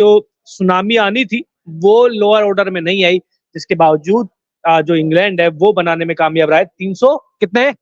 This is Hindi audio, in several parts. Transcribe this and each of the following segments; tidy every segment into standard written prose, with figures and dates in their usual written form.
जो सुनामी आनी थी वो लोअर ऑर्डर में नहीं आई, जिसके बावजूद जो इंग्लैंड है वो बनाने में कामयाब रहा है। 300 कितने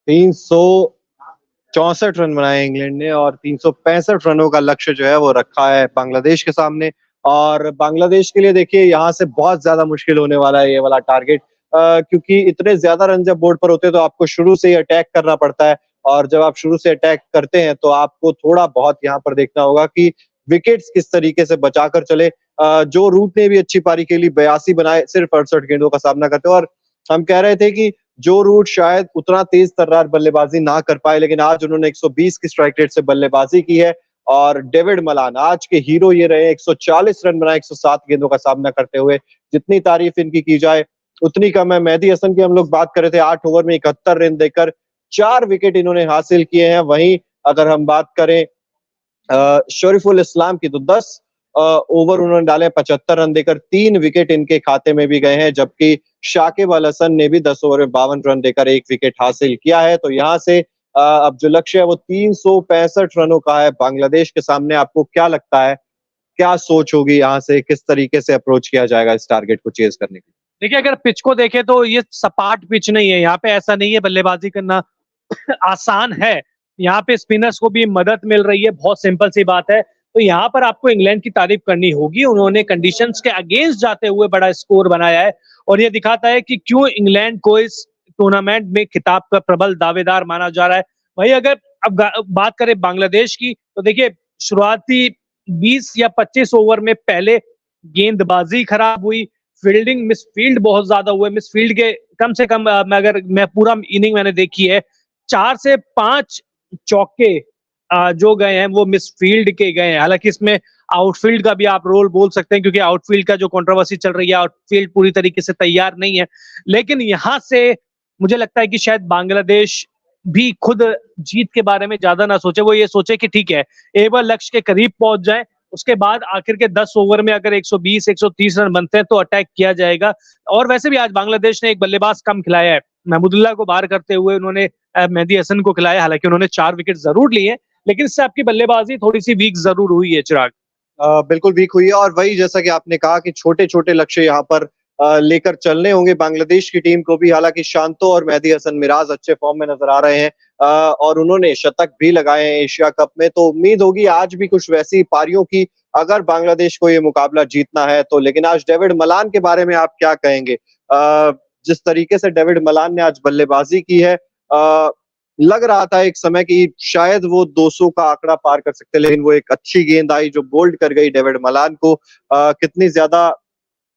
364 रन बनाए इंग्लैंड ने और 365 रनों का लक्ष्य जो है वो रखा है बांग्लादेश के सामने। और बांग्लादेश के लिए देखिए यहाँ से बहुत ज्यादा मुश्किल होने वाला है ये वाला टारगेट, क्योंकि इतने ज्यादा रन जब बोर्ड पर होते हैं तो आपको शुरू से ही अटैक करना पड़ता है। और जब आप शुरू से अटैक करते हैं तो आपको थोड़ा बहुत यहाँ पर देखना होगा कि विकेट्स किस तरीके से बचाकर चले। जो रूट ने भी अच्छी पारी खेली, 82 बनाए सिर्फ 68 गेंदों का सामना करते हुए। और हम कह रहे थे कि जो रूट शायद उतना तेज तर्रार बल्लेबाजी ना कर पाए, लेकिन आज उन्होंने 120 की स्ट्राइक रेट से बल्लेबाजी की है। और डेविड मलान आज के हीरो ये रहे, 140 रन बनाए 107 गेंदों का सामना करते हुए। जितनी तारीफ इनकी की जाए उतनी कम है। मेहदी हसन की हम लोग बात कर रहे थे, 8 ओवर में 71 रन देकर 4 विकेट इन्होंने हासिल किए हैं। वहीं अगर हम बात करें शरीफुल इस्लाम की, तो 10 ओवर उन्होंने डाले, 75 रन देकर 3 विकेट इनके खाते में भी गए हैं। जबकि शाकिब अल हसन ने भी 10 ओवर में 52 रन देकर 1 विकेट हासिल किया है। तो यहाँ से अब जो लक्ष्य है वो 365 रनों का है बांग्लादेश के सामने। आपको क्या लगता है, क्या सोच होगी यहाँ से, किस तरीके से अप्रोच किया जाएगा इस टारगेट को चेज करने के लिए? देखिए, अगर पिच को देखें तो ये सपाट पिच नहीं है, यहाँ पे ऐसा नहीं है बल्लेबाजी करना आसान है। यहाँ पे स्पिनर्स को भी मदद मिल रही है, बहुत सिंपल सी बात है। तो यहाँ पर आपको इंग्लैंड की तारीफ करनी होगी, उन्होंने कंडीशंस के अगेंस्ट जाते हुए बड़ा स्कोर बनाया है। और ये दिखाता है कि क्यों इंग्लैंड को इस टूर्नामेंट में खिताब का प्रबल दावेदार माना जा रहा है। वही अगर अब बात करें बांग्लादेश की, तो देखिए शुरुआती 20 या 25 ओवर में पहले गेंदबाजी खराब हुई, फील्डिंग मिसफील्ड बहुत ज्यादा हुए। मिसफील्ड के कम से कम मैं पूरा इनिंग मैंने देखी है, 4 से 5 चौके जो गए हैं वो मिसफील्ड के गए हैं। हालांकि इसमें आउटफील्ड का भी आप रोल बोल सकते हैं, क्योंकि आउटफील्ड का जो कंट्रोवर्सी चल रही है, आउटफील्ड पूरी तरीके से तैयार नहीं है। लेकिन यहां से मुझे लगता है कि शायद बांग्लादेश भी खुद जीत के बारे में ज्यादा ना सोचे, वो ये सोचे कि ठीक है एक बार लक्ष्य के करीब पहुंच जाए, उसके बाद आखिर के 10 ओवर में अगर 120 130 रन बनते हैं तो अटैक किया जाएगा। और वैसे भी आज बांग्लादेश ने एक बल्लेबाज कम खिलाया है, महमूदुल्लाह को बाहर करते हुए उन्होंने मेहदी हसन को खिलाया। हालांकि उन्होंने 4 विकेट जरूर लिए, लेकिन इससे आपकी बल्लेबाजी थोड़ी सी वीक जरूर हुई है चिराग। बिल्कुल वीक हुई है। और वही जैसा कि आपने कहा कि छोटे छोटे लक्ष्य यहाँ पर लेकर चलने होंगे बांग्लादेश की टीम को भी। हालांकि शांतो और मेहदी हसन मिराज अच्छे फॉर्म में नजर आ रहे हैं, और उन्होंने शतक भी लगाए हैं एशिया कप में। तो उम्मीद होगी आज भी कुछ वैसी पारियों की, अगर बांग्लादेश को ये मुकाबला जीतना है तो। लेकिन आज डेविड मलान के बारे में आप क्या कहेंगे? जिस तरीके से डेविड मलान ने आज बल्लेबाजी की है, लग रहा था एक समय कि शायद वो 200 का आंकड़ा पार कर सकते, लेकिन वो एक अच्छी गेंद आई जो बोल्ड कर गई डेविड मलान को। कितनी ज्यादा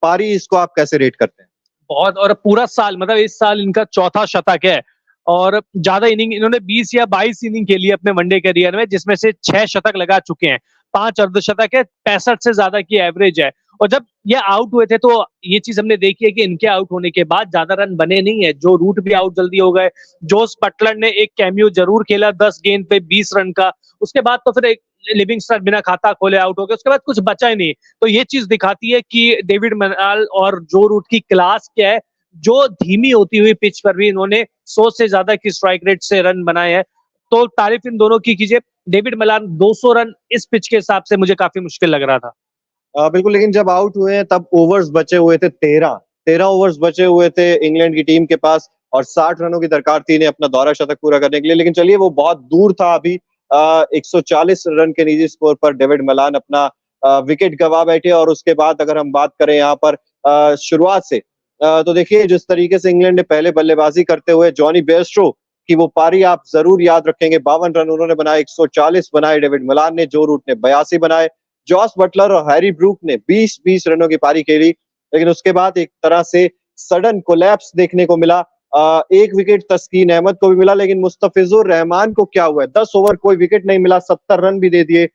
पारी, इसको आप कैसे रेट करते हैं? बहुत, और पूरा साल मतलब इस साल इनका चौथा शतक है। और ज्यादा इनिंग इन्होंने 20 या 22 इनिंग खेली अपने वनडे करियर में, जिसमें से 6 शतक लगा चुके हैं, 5 अर्धशतक है, 65 से ज्यादा की एवरेज है। और जब ये आउट हुए थे तो ये चीज हमने देखी है कि इनके आउट होने के बाद ज्यादा रन बने नहीं है। जो रूट भी आउट जल्दी हो गए। जोस बटलर ने एक कैमियो जरूर खेला 10 गेंद पे 20 रन का, उसके बाद तो फिर एक लिविंगस्टन बिना खाता खोले आउट हो गए, उसके बाद कुछ बचा ही नहीं। तो ये चीज दिखाती है कि डेविड मलान और जो रूट की क्लास क्या है। जो धीमी होती हुई पिच पर भी इन्होंने 100 से ज्यादा की स्ट्राइक रेट से रन बनाए हैं। तो तारीफ इन दोनों की कीजिए। डेविड मलान 200 रन इस पिच के हिसाब से मुझे काफी मुश्किल लग रहा था। बिल्कुल, लेकिन जब आउट हुए हैं तब ओवर्स बचे हुए थे 13 ओवर्स बचे हुए थे इंग्लैंड की टीम के पास, और 60 रनों की दरकार थी इन्हें अपना दौरा शतक पूरा करने के लिए। लेकिन चलिए वो बहुत दूर था। अभी 140 रन के निजी स्कोर पर डेविड मलान अपना विकेट गंवा बैठे। और उसके बाद अगर हम बात करें यहाँ पर शुरुआत से, तो देखिए जिस तरीके से इंग्लैंड ने पहले बल्लेबाजी करते हुए जॉनी बेयरस्टो की वो पारी आप जरूर याद रखेंगे। 52 रन उन्होंने बनाए, 140 बनाए डेविड मलान ने, जो रूट ने 82 बनाए, जॉस बटलर और हैरी ब्रूक ने 20-20 रनों की पारी खेली। लेकिन उसके बाद एक तरह से सडन कोलैप्स देखने को मिला। एक विकेट तस्कीन अहमद को भी मिला, लेकिन मुस्तफिजुर रहमान को क्या हुआ है, 10 ओवर कोई विकेट नहीं मिला, 70 रन भी दे दिए।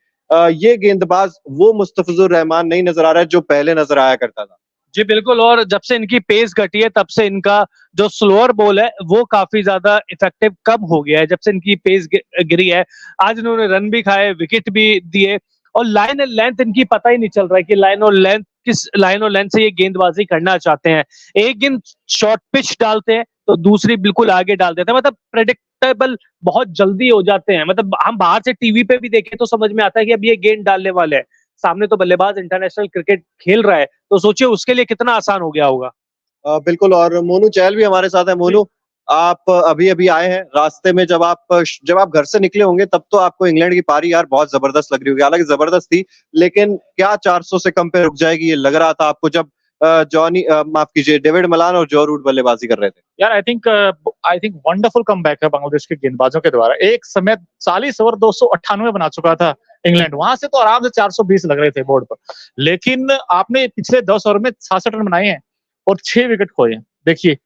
ये गेंदबाज वो मुस्तफिजुर रहमान नहीं नजर आ रहा है जो पहले नजर आया करता था। जी बिल्कुल, और जब से इनकी पेस घटी है तब से इनका जो स्लोअर बॉल है वो काफी ज्यादा इफेक्टिव कम हो गया है, जब से इनकी पेस गिरी है। आज इन्होंने रन भी खाए, विकेट भी दिए, और लाइन और लेंथ इनकी पता ही नहीं चल रहा है कि लाइन और लेंथ किस लाइन और लेंथ से ये गेंदबाजी करना चाहते हैं। एक गेंद शॉर्ट पिच डालते हैं तो दूसरी बिल्कुल आगे डाल देते हैं, मतलब प्रेडिक्टेबल बहुत जल्दी हो जाते हैं। मतलब हम बाहर से टीवी पे भी देखें तो समझ में आता है कि अब ये गेंद डालने वाले हैं, सामने तो बल्लेबाज इंटरनेशनल क्रिकेट खेल रहा है, तो सोचिए उसके लिए कितना आसान हो गया होगा। बिल्कुल। और मोनू चहल भी हमारे साथ है। मोनू, आप अभी-अभी आए हैं। रास्ते में जब आप घर से निकले होंगे तब तो आपको इंग्लैंड की पारी यार बहुत ज़बरदस्त लग रही होगी। हालाँकि ज़बरदस्त थी, लेकिन क्या 400 से कम पे रुक जाएगी ये लग रहा था आपको जब माफ़ कीजिए, डेविड मलान और जॉ रूट बल्लेबाज़ी कर रहे थे? यार आई थिंक वंडरफुल कमबैक है बांग्लादेश के गेंदबाजों के द्वारा। एक समय 40 ओवर 298 बना चुका था इंग्लैंड, वहां से तो आराम से 420 लग रहे थे बोर्ड पर, लेकिन आपने पिछले 10 ओवर में 66 रन बनाए हैं और 6 विकेट खोए हैं। देखिए,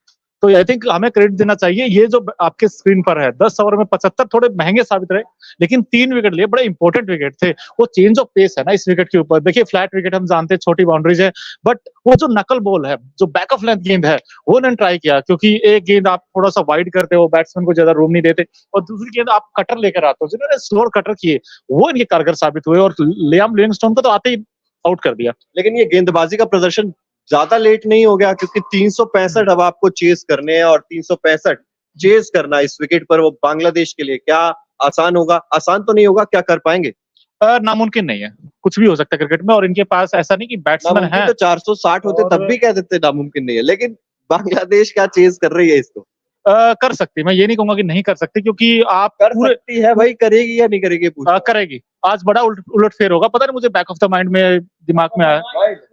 तो आई थिंक हमें क्रेडिट देना चाहिए। ये जो आपके स्क्रीन पर है 10 ओवर में 75 थोड़े महंगे साबित रहे, लेकिन 3 विकेट लिए, बड़े इंपॉर्टेंट विकेट थे। वो चेंज ऑफ पेस है ना इस विकेट के ऊपर। देखिए, फ्लैट विकेट हम जानते हैं, छोटी बाउंड्रीज है, बट वो जो नकल बॉल है, जो बैक ऑफ लेंथ गेंद है, वो उन्होंने ट्राई किया, क्योंकि एक गेंद आप थोड़ा सा वाइड करते हो, बैट्समैन को ज्यादा रूम नहीं देते, और दूसरी गेंद आप कटर लेकर आते हो, जिन्होंने स्लोअर कटर किए वो इनके कारगर साबित हुए, और लियाम लिविंगस्टोन को तो आते ही आउट कर दिया। लेकिन ये गेंदबाजी का प्रदर्शन ज्यादा लेट नहीं हो गया? क्योंकि 365 अब आपको चेस करने हैं, और 365 चेस करना इस विकेट पर वो बांग्लादेश के लिए क्या आसान होगा? आसान तो नहीं होगा, क्या कर पाएंगे? नामुमकिन नहीं है, कुछ भी हो सकता है क्रिकेट में, और इनके पास ऐसा नहीं कि बैट्समैन नामुमकिन है। तो 460 होते और तब भी कह देते नामुमकिन नहीं है, लेकिन बांग्लादेश क्या चेस कर रही है इसको? कर सकती है, मैं ये नहीं कहूंगा कि नहीं कर सकती, क्योंकि आप कर पूरे सकती है भाई, करेगी या नहीं करेगी पूछ। करेगी। आज बड़ा उलट फेर होगा, पता नहीं, मुझे बैक ऑफ द माइंड में, दिमाग में आया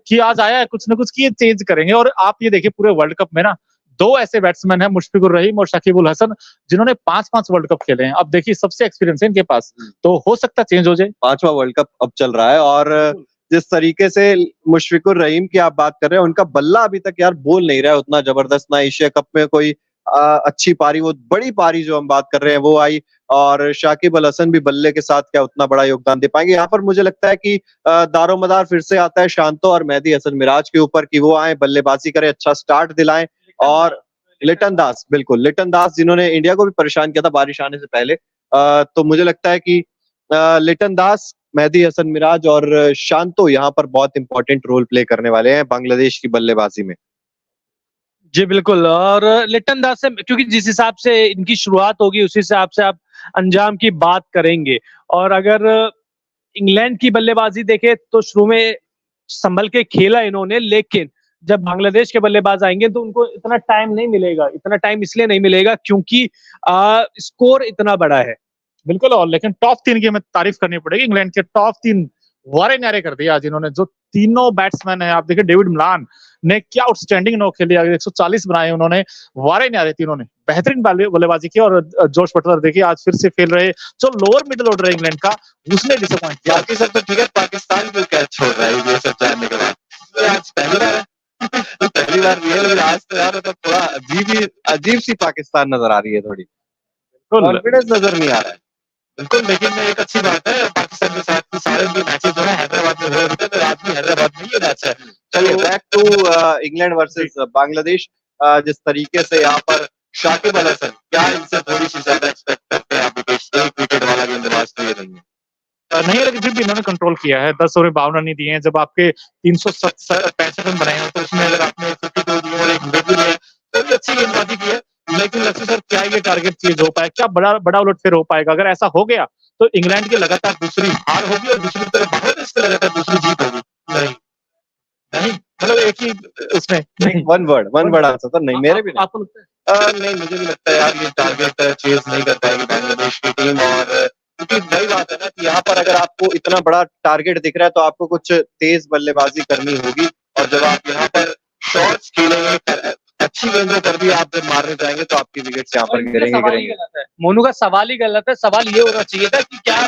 कि आज आया है कुछ ना कुछ कि ये चेंज करेंगे। और आप ये देखिए, पूरे वर्ल्ड कप में ना 2 ऐसे बैट्समैन हैं, मुशफिकुर रहीम और शकीब उल हसन, जिन्होंने 5-5 वर्ल्ड कप खेले हैं। अब देखिए, सबसे एक्सपीरियंस है इनके पास, तो हो सकता है चेंज हो जाए। 5वां वर्ल्ड कप अब चल रहा है, और जिस तरीके से मुशफिकुर रहीम की आप बात कर रहे हैं, उनका बल्ला अभी तक यार बोल नहीं रहा है उतना जबरदस्त। ना एशिया कप में कोई अच्छी पारी, वो बड़ी पारी जो हम बात कर रहे हैं वो आई, और शाकिब अल हसन भी बल्ले के साथ क्या उतना बड़ा योगदान दे पाएंगे? यहाँ पर मुझे लगता है कि दारोमदार फिर से आता है शांतो और मेहदी हसन मिराज के ऊपर, कि वो आए, बल्लेबाजी करें, अच्छा स्टार्ट दिलाएं। और लिटन दास, बिल्कुल लिटन दास, जिन्होंने इंडिया को भी परेशान किया था बारिश आने से पहले। तो मुझे लगता है कि लिटन दास, मेहदी हसन मिराज और शांतो यहाँ पर बहुत इंपॉर्टेंट रोल प्ले करने वाले हैं बांग्लादेश की बल्लेबाजी में। जी बिल्कुल। और लिटन दास से, क्योंकि जिस हिसाब से इनकी शुरुआत होगी उसी हिसाब से आप अंजाम की बात करेंगे। और अगर इंग्लैंड की बल्लेबाजी देखें तो शुरू में संभल के खेला इन्होंने, लेकिन जब बांग्लादेश के बल्लेबाज आएंगे तो उनको इतना टाइम नहीं मिलेगा। इतना टाइम इसलिए नहीं मिलेगा क्योंकि स्कोर इतना बड़ा है। बिल्कुल, और लेकिन टॉप 3 की हमें तारीफ करनी पड़ेगी। इंग्लैंड के टॉप 3 वारे न्यारे कर दिया आज इन्होंने। जो तीनों बैट्समैन है, आप देखिए, डेविड मलान ने क्या आउटस्टैंडिंग नॉक खेली, 140 बनाए उन्होंने, वारे न्यारे तीनों ने बेहतरीन बल्लेबाजी की। और जोश बटलर देखिए, आज फिर से खेल रहे, जो लोअर मिडिल ऑर्डर है इंग्लैंड का, उसने डिसअपॉइंट किया। बाकी सब तो ठीक है, पाकिस्तान क्यों कैच छोड़ रहा है ये सब जानने के बाद? आज पहली बार है। पहली बार नहीं है, लेकिन आज तो यार मतलब थोड़ा अजीब सी पाकिस्तान नजर आ रही है, थोड़ी कॉन्फिडेंस नजर नहीं आ रहा है। बिल्कुल, लेकिन एक अच्छी बात है पाकिस्तान के साथ कि सारे जो मैचेस जो है हैदराबाद में हो रहे थे, तो रात में हैदराबाद में ये मैच है। चलिए back to England versus Bangladesh. जिस तरीके से यहाँ पर शाकिब अल हसन, क्या इनसे थोड़ी सी ज्यादा एक्सपेक्ट करते हैं आप? एक विकेट वाला गेंदबाज तो ये नहीं है। नहीं, लेकिन फिर भी इन्होंने कंट्रोल किया है। 10 ओवर में 52 रन ही दिए हैं। जब आपके 365 रन बनाए हैं, तो उसमें अगर आपने 52 दिए और 1 विकेट भी लिया, तो भी अच्छी गेंदबाजी की है। लेकिन लक्ष्य सर, क्या ये टारगेट चेज हो पाए? क्या बड़ा उलटफेर हो पाएगा? अगर ऐसा हो गया तो इंग्लैंड की लगातार दूसरी हार होगी, और दूसरी तरफ बांग्लादेश की लगातार दूसरी जीत होगी। नहीं नहीं, मतलब एक ही उसमें नहीं। वन वर्ड आंसर था, नहीं मेरे भी नहीं। आपको लगता है? नहीं, मुझे भी लगता है यार ये टारगेट चेज नहीं कर पाएगी बांग्लादेश की टीम। और क्योंकि वही बात है ना कि यहाँ पर अगर आपको इतना बड़ा टारगेट दिख रहा है तो आपको कुछ तेज बल्लेबाजी करनी होगी, और जब आप यहाँ पर शॉट्स खेलेंगे, अच्छी गेंदों पर भी आप जब मारने जाएंगे तो आपकी विकेट्स यहाँ पर गिरेंगे। मोनू का सवाल ही गलत है। सवाल ये होना चाहिए था कि क्या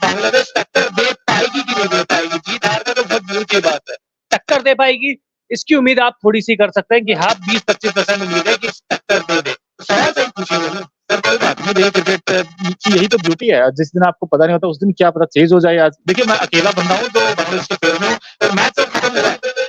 बांग्लादेश टक्कर दे पाएगी कि नहीं दे पाएगी? जीत हार का तो बहुत दूर की बात है। टक्कर दे पाएगी, इसकी उम्मीद आप थोड़ी सी कर सकते हैं कि हाँ 20-25% उम्मीद है कि टक्कर दे दे। सवाल सही पूछिए मैंने। सर, कोई बात नहीं, देखिए क्रिकेट की यही तो ब्यूटी है। जिस दिन आपको पता नहीं होता, उस दिन क्या पता चेंज हो जाए। आज देखिए, मैं अकेला बंदा हूँ जो बांग्लादेश के फेवर में हूँ, और मैच जब खत्म हो जाए